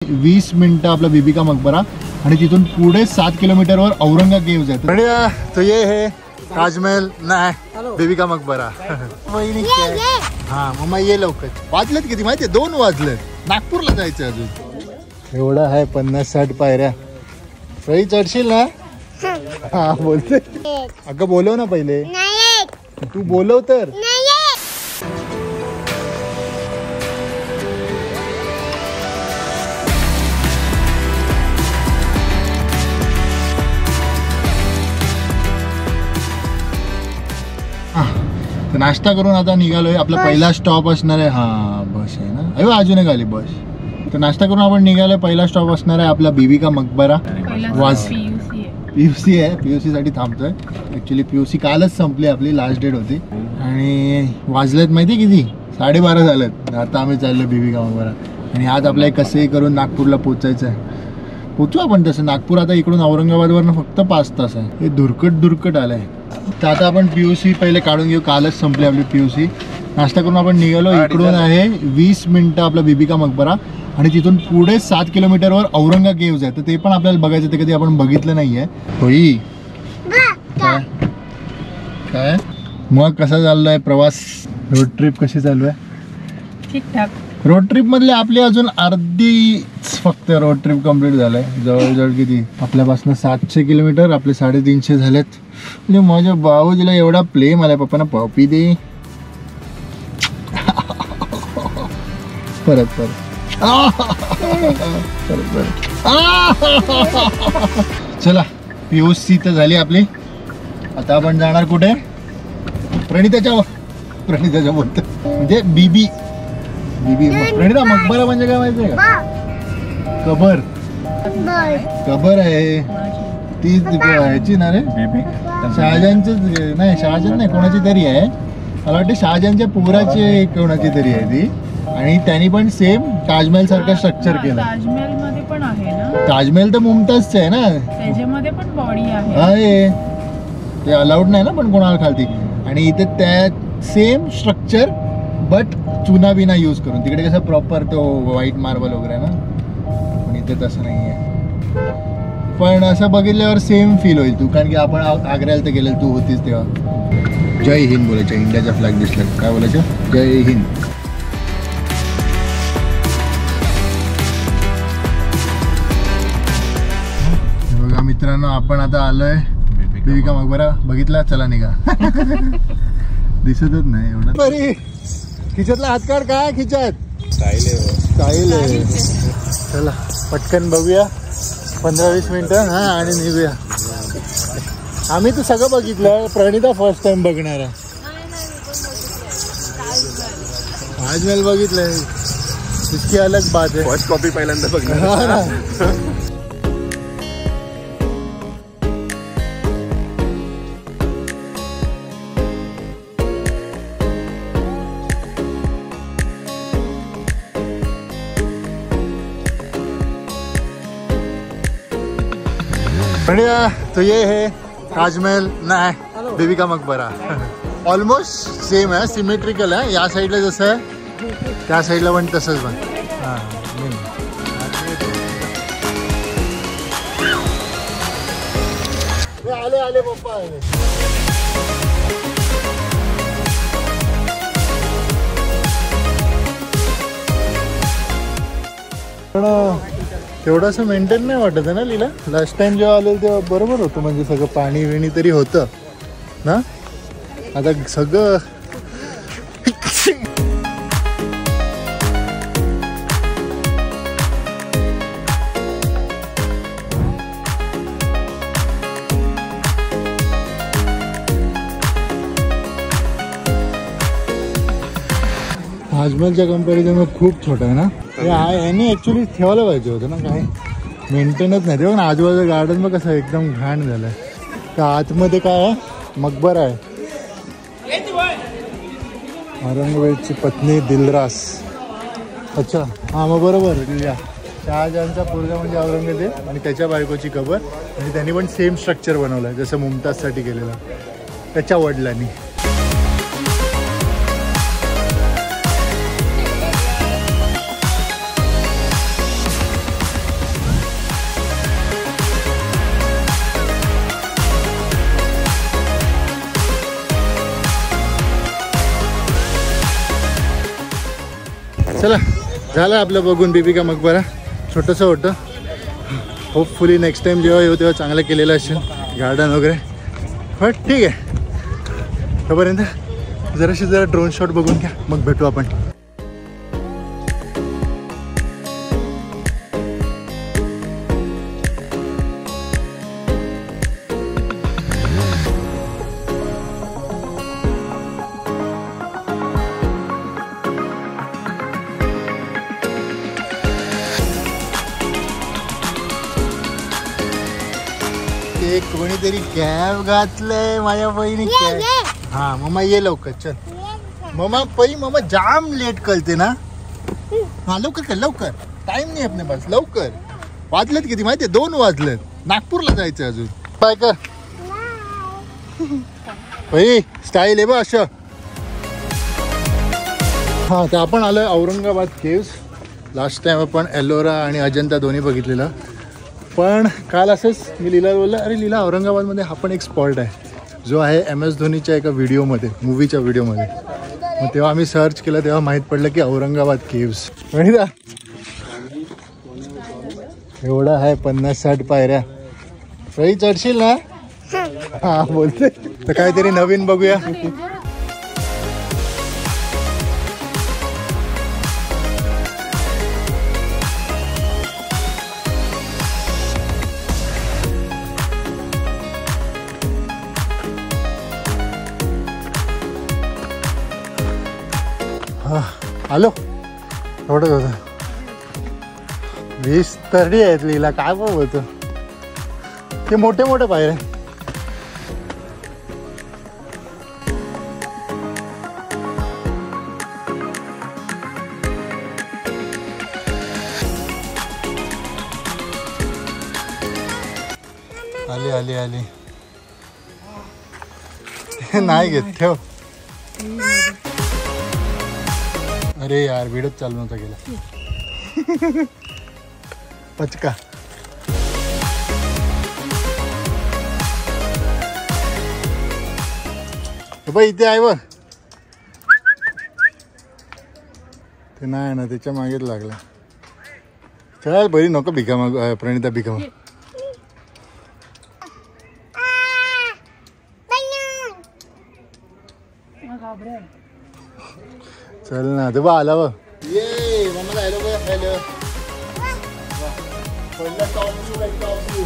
20 मिनिटं आपला बीबी का मकबरा आणि तिथून पुढे 7 किलोमीटरवर औरंगा केव्ज आहे. बढ़िया. तो ये है ताजमहल नाही बीबी का मकबरा. हा मम्मा ये लवकर. वाजलेत किती माहितीये? 2 वाजलेत. नागपूरला जायचं अजून. एवढं आहे 50-60 पायऱ्या. सही चढशील ना? हा बोलते. अगं बोलव ना पहिले. तू बोलव तर. नाश्ता करून आता निघालोय. आपला पहिला स्टॉप असणार आहे. हा बस आहे ना. अरे अजून एक आली बस. तर नाश्ता करून आपण निघालोय. पहिला स्टॉप असणार आहे आपला बीबी का मकबरा. वाज पीयूसी आहे. पीयूसी साठी थांबतोय. ऍक्च्युली पीयूसी कालच संपली, आपली लास्ट डेट होती. आणि वाजलेत माहिती किती? 12:30 झालेत. आता आम्ही चाललोय बीबी का मकबरा. आणि आज आपल्याला कसंही करून नागपूरला पोचायचं आहे. पोचू आपण तसं. नागपूर आता इकडून औरंगाबादवरनं फक्त 5 तास आहे. हे दुर्कट आलंय. तर आता आपण पीयूसी पहिले काढून घेऊ. कालच संपली आपली पीयूसी. नाश्ता करून आपण निघालो. इकडून आहे 20 मिनिटं आपला बीबी का मकबरा आणि तिथून पुढे 7 किलोमीटरवर औरंगा केव्ज आहे. तर ते पण आपल्याला बघायचं. ते कधी आपण बघितलं नाहीये. होई काय मग कसा चाललाय प्रवास? रोड ट्रिप कशी चालू आहे? ठीकठाक. रोड ट्रिप मधले आपली अजून अर्धी फक्त रोड ट्रिप कम्प्लीट झालंय. जवळजवळ किती आपल्यापासून 700 किलोमीटर आपले 350 झालेत. म्हणजे माझ्या बाबूजीला एवढा प्रेम आलाय. पप्पांना पॉपी दे. परत चला पीयूसी तर झाली आपली. आता आपण जाणार कुठे? प्रणिताच्या बोलतो म्हणजे बीबी प्रणिता. मकबरा म्हणजे काय माहिती आहे का? कबर आहे ती ह्याची ना रे. शहाजहानच नाही. शहाजहान नाही, कोणाची तरी आहे. मला वाटतं शहाजहानच्या पोराची कोणाची तरी आहे ती. आणि त्यांनी पण सेम ताजमहल सारखं स्ट्रक्चर केलं. ताजमहल मध्ये पण आहे ना? ताजमहल तर मुमताजच आहे ना. त्याच्यामध्ये पण बॉडी आहे. आहे ते अलाउड नाही ना पण कोणाला खालती. आणि इथे त्या सेम स्ट्रक्चर बट चुना बिना यूज करून. तिकडे कसं प्रॉपर तो व्हाईट मार्बल वगैरे ना, पण इथे तसं नाही आहे. पण असं बघितल्यावर सेम फील होईल तू. कारण की आपण आग्र्याला तर गेलेलो, तू होतीस तेव्हा. जय हिंद बोलायचं. इंडियाचा फ्लॅग दिसला काय बोलायचं? जय हिंद. बघा मित्रांनो, आपण आता आलोय बीबी का मकबरा. बघितला? चला निघा. दिसतच नाही एवढं. बरी खिच्यातला हात काढ. काय खिच्यात? स्टाईल आहे. चला पटकन बघूया. 15-20 मिनिटं हा आणि निघूया. आम्ही तर सगळं बघितलं. प्रणिता फर्स्ट टाइम बघणार आहे. ताजमहल बघितलंय. इसकी अलग बात आहे. फर्स्ट कॉपी पहिल्यांदा बघणार. बढ़िया. तो ये है ताजमहल नाही बीबी का मकबरा. ऑलमोस्ट सेम आहे. सिमेट्रिकल आहे. या साईडला जसं आहे त्या साईडला पण तसंच बन. हां आले पप्पा आले. तेवढंसं मेंटेन नाही वाटत आहे ना लीला. लास्ट टाइम जेव्हा आलेलं तेव्हा बरोबर होतं. म्हणजे सगळं पाणी विणी तरी होतं ना. आता सगळं ताजमहलच्या कंपॅरिझन खूप छोटा आहे ना. याने ऍक्च्युली ठेवायला पाहिजे होतं ना. काय मेंटेनच नाही. तेव्हा आजूबाजूचं गार्डन बघ कसं एकदम घाण झालंय. त्या आतमध्ये काय आहे? मकबरा आहे. औरंगजेबाची पत्नी दिलरास. अच्छा हां मग बरोबर. शहाजहानचा पोरगा म्हणजे औरंगजेब आणि त्याच्या बायकोची कबर. आणि त्यांनी पण सेम स्ट्रक्चर बनवलं जसं मुमताजसाठी केलेलं त्याच्या वडिलांनी. चला झालं आपलं बघून बीबी का मकबरा. छोटंसं होतं. होपफुली नेक्स्ट टाइम जेव्हा येऊ तेव्हा चांगलं केलेलं असेल गार्डन वगैरे. बट ठीक आहे. तोपर्यंत जरा ड्रोन शॉट बघून घ्या मग भेटू आपण. कोणीतरी कॅब घातलंय माझ्या बहिणी. हा मम्मा ये लवकर चल. मम्मा जाम लेट कळते ना. हा लवकर कर लवकर. टाइम नाही आपल्या पास. लवकर. वाजलेत किती माहितीये 2 वाजलेत. नागपूरला जायचं अजून. काय कर भाई स्टाईल आहे बा असं. हा तर आपण आलोय औरंगाबाद केव्स. लास्ट टाइम आपण एलोरा आणि अजंता दोन्ही बघितलेलं. पण काल असंच मी लीला बोलला अरे लीला औरंगाबादमध्ये हा पण एक स्पॉट आहे जो आहे MS धोनीच्या एका व्हिडिओमध्ये मूवीच्या व्हिडिओमध्ये. मग तेव्हा आम्ही सर्च केलं तेव्हा माहीत पडलं की औरंगाबाद केव्स. माहिती एवढा आहे 50-60 पायऱ्या. सही चढशील ना. हा बोलते तर काहीतरी नवीन बघूया. आलो थोडं होतं 20-30 आहेत लीला. काय पण होतं ते मोठे पायरे. आली नाही घेत ठेव. अरे यार व्हिडिओ चालू नव्हता गेला. पचका इथे आहे व ते नाही ना त्याच्या मागेच लागला. चल बरी नको भिका माग प्रणिता भिका माग. चल ना ते बा आला व. ये मम्मा हॅलो हॅलो. पहिला टॉप यू.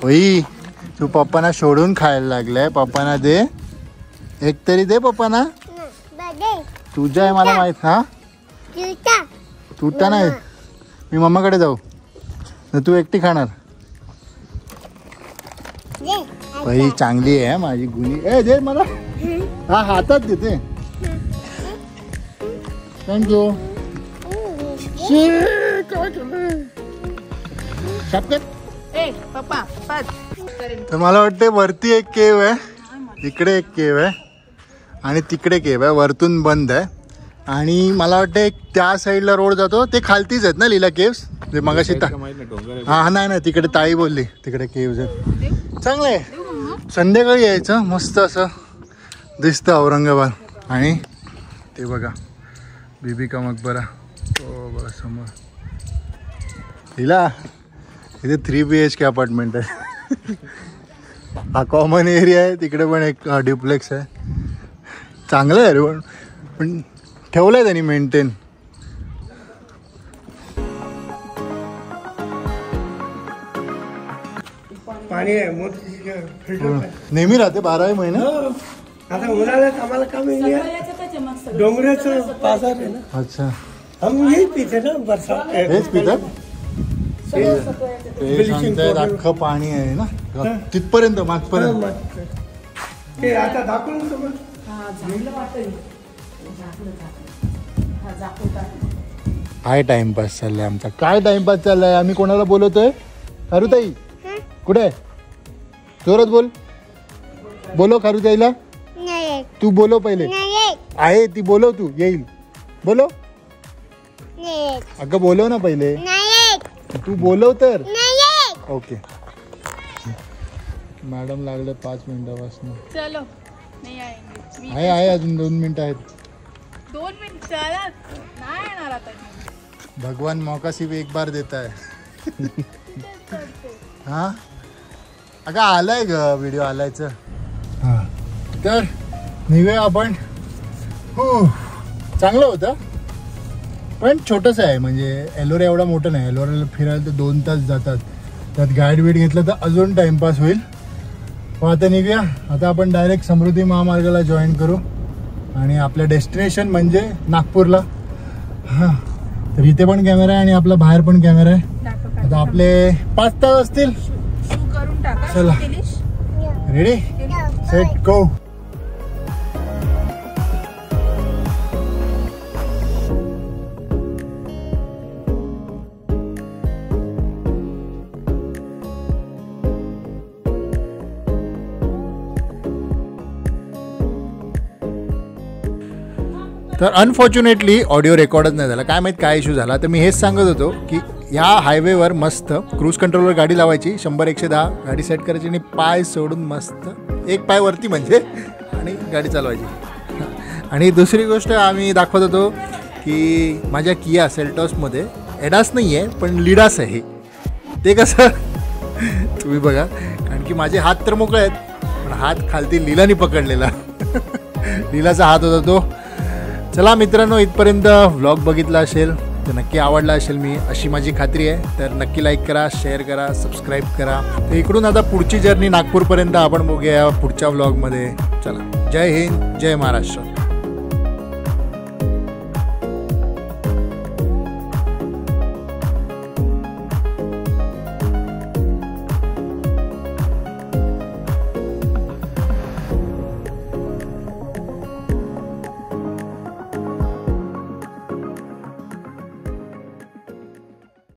होई तू पप्पांना सोडून खायला लागलाय. पप्पांना दे एक तरी दे. पप्पांना तुझा आहे मला माहित. हा तुटा नाही. मी मम्माकडे जाऊ ना तू एकटी खाणार. बाई चांगली आहे माझी गुणी. ए दे मला. हा हातात देते. थँक्यू. तर मला वाटते वरती एक केव आहे. इकडे एक केव आहे आणि तिकडे केव आहे. वरतून बंद आहे. आणि मला वाटते त्या साईडला रोड जातो ते खालतीच आहेत ना लीला केव्स. ते मगाशी हा नाही तिकडे ताई बोलली तिकडे केव्स आहेत. चांगलं आहे. संध्याकाळी यायचं मस्त असं दिसतं औरंगाबाद. आणि ते बघा बीबी का मकबरा. हो बघा समोर. लीला इथे 3 BHK अपार्टमेंट आहे. हा कॉमन एरिया आहे. तिकडे पण एक ड्युप्लेक्स आहे. चांगलं आहे रे पण ठेवलं आहे त्यांनी मेंटेन. पाणी आहे नेहमी राहते 12 महिने. आता उन्हाळ्यात आम्हाला कमी डोंगराचं बाजार आहे ना. अच्छा हम यही पीते ना बरसात. हेच पितात. ते सांगतायत अख्खं पाणी आहे ना तिथपर्यंत मागपर्यंत. ते आता दाखवून काय टाइमपास चाललाय आमचा. काय टाइमपास चाललाय. आम्ही कोणाला बोलवतोय. खारुताई कुठे. जोरात बोल. बोलो खारुताईला. तू बोलो पहिले. आहे ती बोलव तू येईल बोलव अगं बोलव ना पहिले तू बोलव तर ओके मॅडम लागले 5 मिनिटापासून चलो नाही आएंगे आहे अजून 2 मिनिटं आहेत 2 मिनिट चला नाही येणार आता भगवान मौका सिर्फ एक बार देता है हा अगं आलाय ग व्हिडिओ आलायच हा तर निघूया आपण हो चांगलं होतं पण छोटंसं आहे म्हणजे एलोरा एवढा मोठं नाही एलोराला फिरायला तर 2 तास जातात त्यात गाईड बीड घेतलं तर अजून टाइमपास होईल पण आता निघूया आता आपण डायरेक्ट समृद्धी महामार्गाला जॉईन करू आणि आपलं डेस्टिनेशन म्हणजे नागपूरला हां तर इथे पण कॅमेरा आहे आणि आपला बाहेर पण कॅमेरा आहे आता आपले 5 तास असतील करून टाका चला रेडी सेट गो तर अनफॉर्च्युनेटली ऑडिओ रेकॉर्डच नाही झाला काय माहीत काय इश्यू झाला तर मी हेच सांगत होतो की ह्या हायवेवर मस्त क्रूज कंट्रोलवर गाडी लावायची 100-110 गाडी सेट करायची आणि पाय सोडून मस्त एक पाय वरती म्हणजे आणि गाडी चालवायची आणि दुसरी गोष्ट आम्ही दाखवत होतो की माझ्या किया सेल्टॉसमध्ये एडास नाही आहे पण लिडास आहे ते कसं तुम्ही बघा कारण की माझे हात तर मोकळे आहेत पण हात खालती लीलाने पकडलेला लीलाचा हात होता तो चला मित्रांनो इथपर्यंत व्लॉग बघितला असेल तर नक्की आवडला असेल मी अशी माझी खात्री आहे तर नक्की लाईक करा शेअर करा सबस्क्राईब करा तर इकडून आता पुढची जर्नी नागपूरपर्यंत आपण बघूया पुढच्या व्लॉगमध्ये चला जय हिंद जय महाराष्ट्र